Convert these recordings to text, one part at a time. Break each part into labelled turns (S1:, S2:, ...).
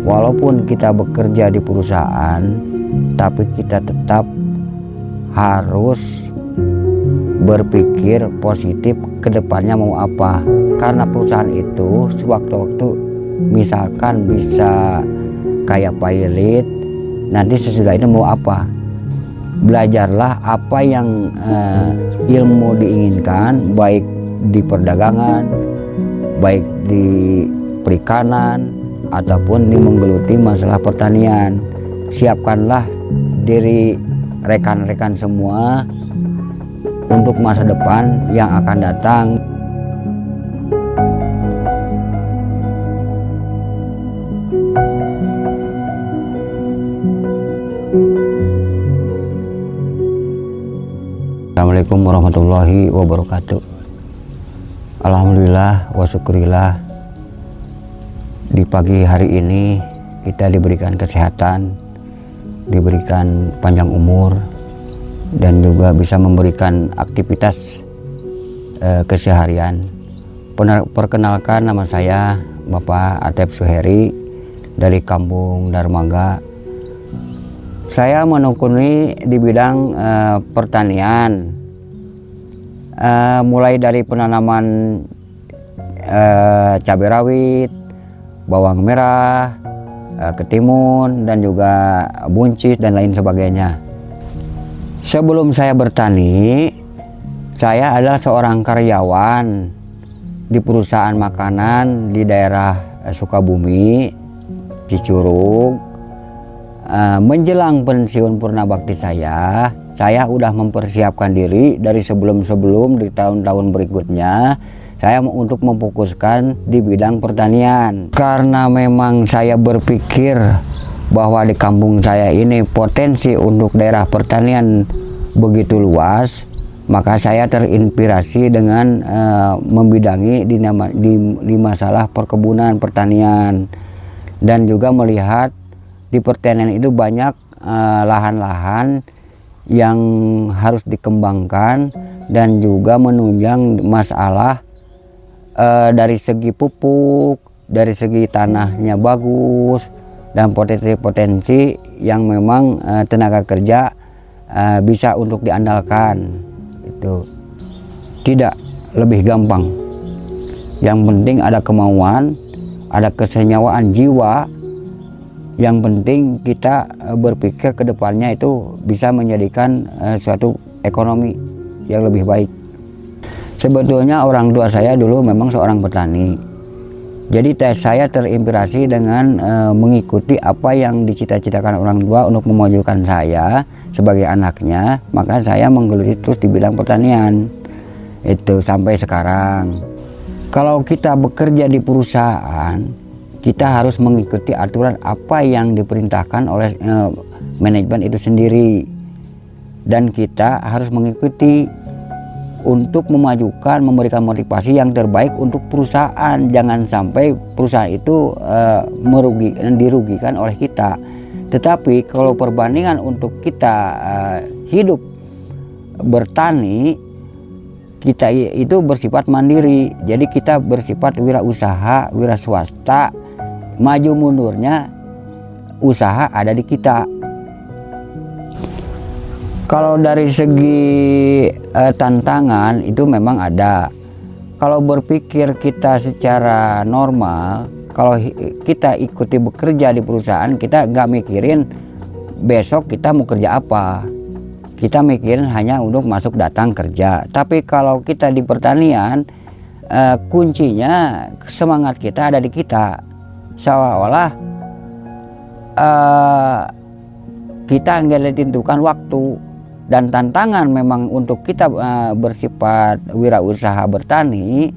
S1: walaupun kita bekerja di perusahaan, tapi kita tetap harus berpikir positif ke depannya mau apa. Karena perusahaan itu sewaktu-waktu misalkan bisa kayak pilot, nanti sesudah itu mau apa. Belajarlah apa yang ilmu diinginkan, baik di perdagangan, baik di perikanan, ataupun di menggeluti masalah pertanian. Siapkanlah diri rekan-rekan semua untuk masa depan yang akan datang. Assalamualaikum warahmatullahi wabarakatuh. Alhamdulillah wa syukurillah, di pagi hari ini kita diberikan kesehatan, diberikan panjang umur, dan juga bisa memberikan aktivitas keseharian. Perkenalkan, nama saya Bapak Atep Suheri dari Kampung Darmaga. Saya menekuni di bidang pertanian, mulai dari penanaman cabai rawit, bawang merah, ketimun, dan juga buncis dan lain sebagainya. Sebelum saya bertani, saya adalah seorang karyawan di perusahaan makanan di daerah Sukabumi, Cicurug. Menjelang pensiun Purnabakti saya udah mempersiapkan diri dari sebelum-sebelum di tahun-tahun berikutnya saya untuk memfokuskan di bidang pertanian. Karena memang saya berpikir bahwa di kampung saya ini potensi untuk daerah pertanian begitu luas, maka saya terinspirasi dengan membidangi di masalah perkebunan pertanian, dan juga melihat di pertanian itu banyak lahan-lahan yang harus dikembangkan, dan juga menunjang masalah dari segi pupuk, dari segi tanahnya bagus, dan potensi-potensi yang memang tenaga kerja bisa untuk diandalkan. Itu tidak lebih gampang. Yang penting ada kemauan, ada kesenyawaan jiwa. Yang penting kita berpikir ke depannya itu bisa menjadikan suatu ekonomi yang lebih baik. Sebetulnya orang tua saya dulu memang seorang petani. Jadi saya terinspirasi dengan mengikuti apa yang dicita-citakan orang tua untuk memajukan saya sebagai anaknya. Maka saya menggeluti terus di bidang pertanian. Itu sampai sekarang. Kalau kita bekerja di perusahaan, kita harus mengikuti aturan apa yang diperintahkan oleh manajemen itu sendiri, dan kita harus mengikuti untuk memajukan, memberikan motivasi yang terbaik untuk perusahaan. Jangan sampai perusahaan itu dirugikan oleh kita. Tetapi kalau perbandingan untuk kita hidup bertani, kita itu bersifat mandiri. Jadi kita bersifat wirausaha, wira swasta. Maju mundurnya usaha ada di kita. Kalau dari segi tantangan itu memang ada. Kalau berpikir kita secara normal, kalau kita ikuti bekerja di perusahaan, kita nggak mikirin besok kita mau kerja apa. Kita mikirin hanya untuk masuk datang kerja. Tapi kalau kita di pertanian, kuncinya semangat kita ada di kita. Seolah-olah kita nggak ditentukan waktu, dan tantangan memang untuk kita bersifat wirausaha bertani.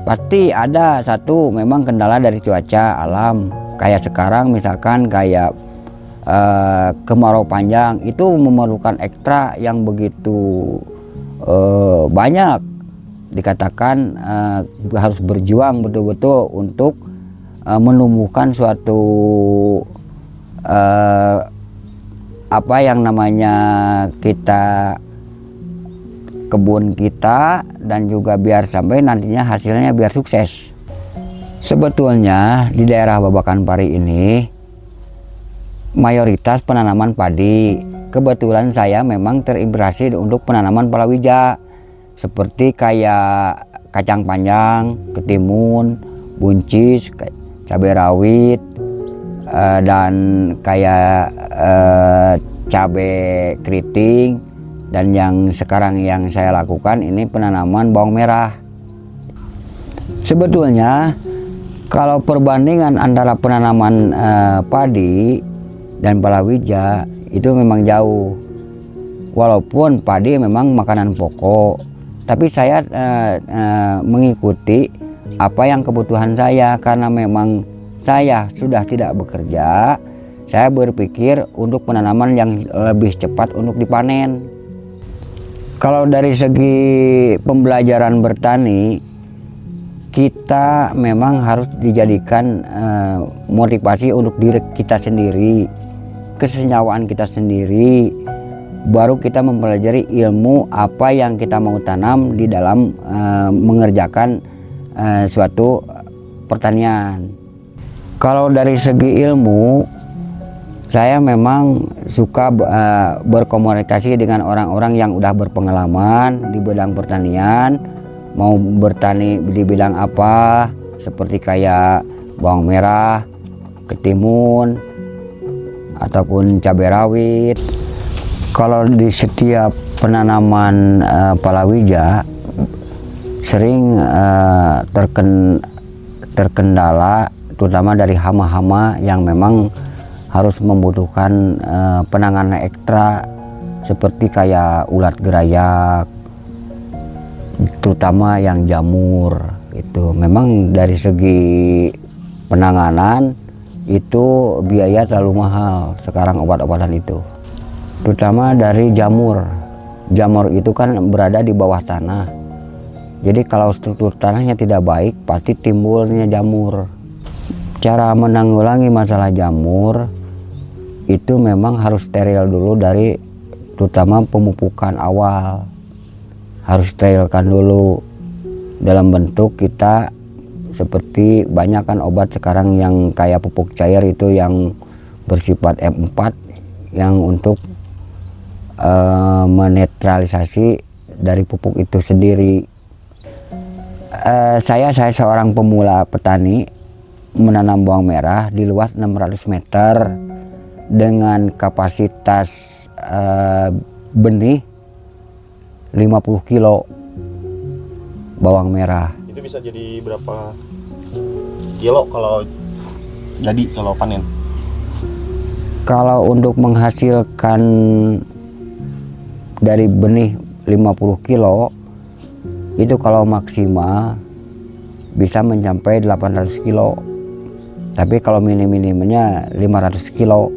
S1: Pasti ada satu memang kendala dari cuaca alam, kayak sekarang misalkan kayak kemarau panjang itu memerlukan ekstra yang begitu banyak. Dikatakan harus berjuang betul-betul untuk menumbuhkan suatu apa yang namanya kita kebun kita, dan juga biar sampai nantinya hasilnya biar sukses. Sebetulnya di daerah Babakan Pari ini mayoritas penanaman padi. Kebetulan saya memang terinspirasi untuk penanaman palawija seperti kayak kacang panjang, ketimun, buncis, cabai rawit, dan kayak cabai keriting, dan yang sekarang yang saya lakukan ini penanaman bawang merah. Sebetulnya kalau perbandingan antara penanaman padi dan palawija itu memang jauh. Walaupun padi memang makanan pokok, tapi saya mengikuti apa yang kebutuhan saya, karena memang saya sudah tidak bekerja. Saya berpikir untuk penanaman yang lebih cepat untuk dipanen. Kalau dari segi pembelajaran bertani, kita memang harus dijadikan motivasi untuk diri kita sendiri, kesenyawaan kita sendiri, baru kita mempelajari ilmu apa yang kita mau tanam di dalam mengerjakan suatu pertanian. Kalau dari segi ilmu, saya memang suka berkomunikasi dengan orang-orang yang udah berpengalaman di bidang pertanian, mau bertani di bidang apa, seperti kayak bawang merah, ketimun, ataupun cabai rawit. Kalau di setiap penanaman palawija sering terkendala, terutama dari hama-hama yang memang harus membutuhkan penanganan ekstra, seperti kayak ulat gerayak, terutama yang jamur. Itu memang dari segi penanganan itu biaya terlalu mahal sekarang obat-obatan itu, terutama dari jamur. Jamur itu kan berada di bawah tanah, jadi kalau struktur tanahnya tidak baik pasti timbulnya jamur. Cara menanggulangi masalah jamur itu memang harus steril dulu, dari terutama pemupukan awal harus sterilkan dulu dalam bentuk kita, seperti banyak kan obat sekarang yang kayak pupuk cair itu yang bersifat M4 yang untuk menetralisasi dari pupuk itu sendiri. Saya seorang pemula petani menanam bawang merah di luas 600 meter dengan kapasitas benih 50 kilo bawang merah.
S2: Itu bisa jadi berapa kilo kalau panen?
S1: Kalau untuk menghasilkan dari benih 50 kilo itu kalau maksimal bisa mencapai 800 kilo, tapi kalau minim-minimnya 500 kilo.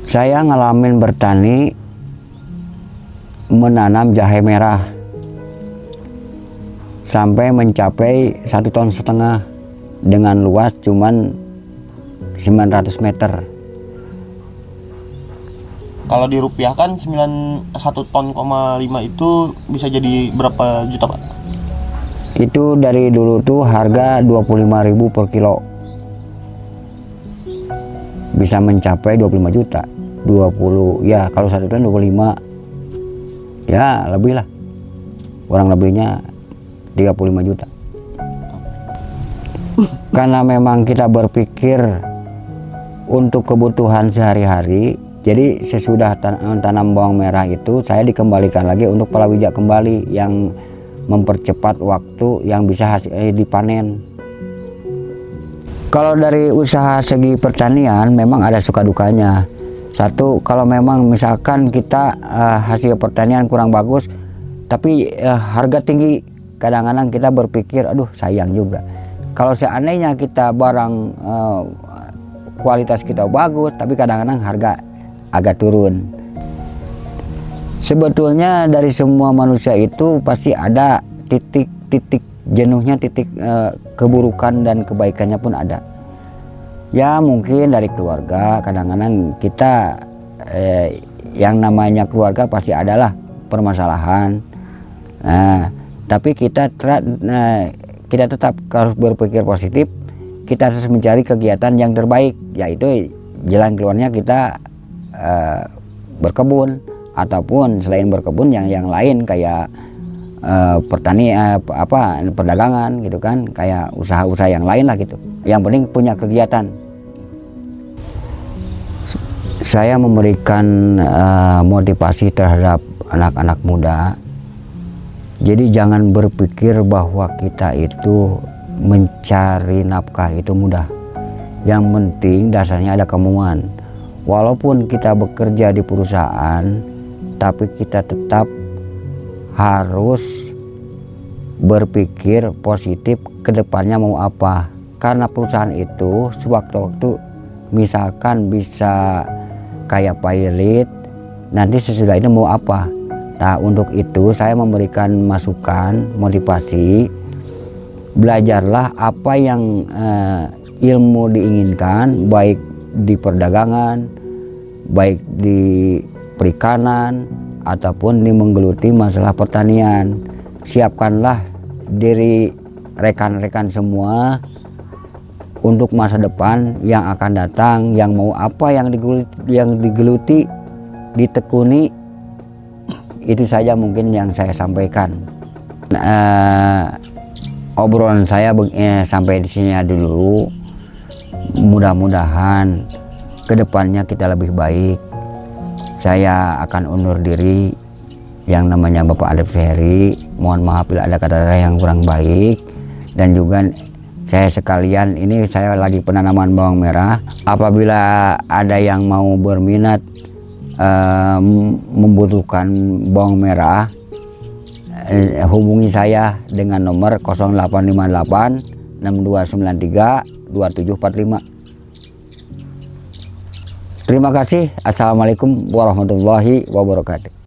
S1: Saya ngalamin bertani menanam jahe merah sampai mencapai 1,5 ton dengan luas cuman 900 meter.
S2: Kalau dirupiahkan 1,5 ton itu bisa jadi berapa juta, Pak?
S1: Itu dari dulu tuh harga 25.000 per kilo, bisa mencapai 25 juta. 20 ya, kalau 1 ton 25 ya, lebih lah, kurang lebihnya 35 juta. Karena memang kita berpikir untuk kebutuhan sehari-hari, jadi sesudah tanam bawang merah itu saya dikembalikan lagi untuk palawija kembali yang mempercepat waktu yang bisa dipanen. Kalau dari usaha segi pertanian memang ada suka dukanya. Satu, kalau memang misalkan kita hasil pertanian kurang bagus tapi harga tinggi, kadang-kadang kita berpikir aduh sayang juga. Kalau seandainya kita barang kualitas kita bagus tapi kadang-kadang harga agak turun. Sebetulnya dari semua manusia itu pasti ada titik jenuhnya, titik keburukan dan kebaikannya pun ada. Ya mungkin dari keluarga, kadang-kadang kita yang namanya keluarga pasti adalah permasalahan. Nah, tapi kita kita tetap harus berpikir positif. Kita harus mencari kegiatan yang terbaik, yaitu jalan keluarnya kita berkebun, ataupun selain berkebun yang lain kayak perdagangan gitu kan, kayak usaha-usaha yang lain lah gitu. Yang penting punya kegiatan. Saya memberikan motivasi terhadap anak-anak muda. Jadi jangan berpikir bahwa kita itu mencari nafkah itu mudah. Yang penting dasarnya ada kemauan. Walaupun kita bekerja di perusahaan, tapi kita tetap harus berpikir positif ke depannya mau apa. Karena perusahaan itu sewaktu-waktu misalkan bisa kayak pilot, nanti sesudah itu mau apa. Nah, untuk itu saya memberikan masukan, motivasi. Belajarlah apa yang ilmu diinginkan, baik di perdagangan, baik di perikanan, ataupun di menggeluti masalah pertanian. Siapkanlah diri rekan-rekan semua untuk masa depan yang akan datang, yang mau apa yang digeluti, ditekuni. Itu saja mungkin yang saya sampaikan. Obrolan saya sampai di sini dulu. Mudah-mudahan kedepannya kita lebih baik. Saya akan undur diri. Yang namanya Bapak Alif Ferry. Mohon maaf bila ada kata-kata yang kurang baik. Dan juga saya sekalian, ini saya lagi penanaman bawang merah. Apabila ada yang mau berminat membutuhkan bawang merah, hubungi saya dengan nomor 0858 6293 2745. Terima kasih. Assalamualaikum warahmatullahi wabarakatuh.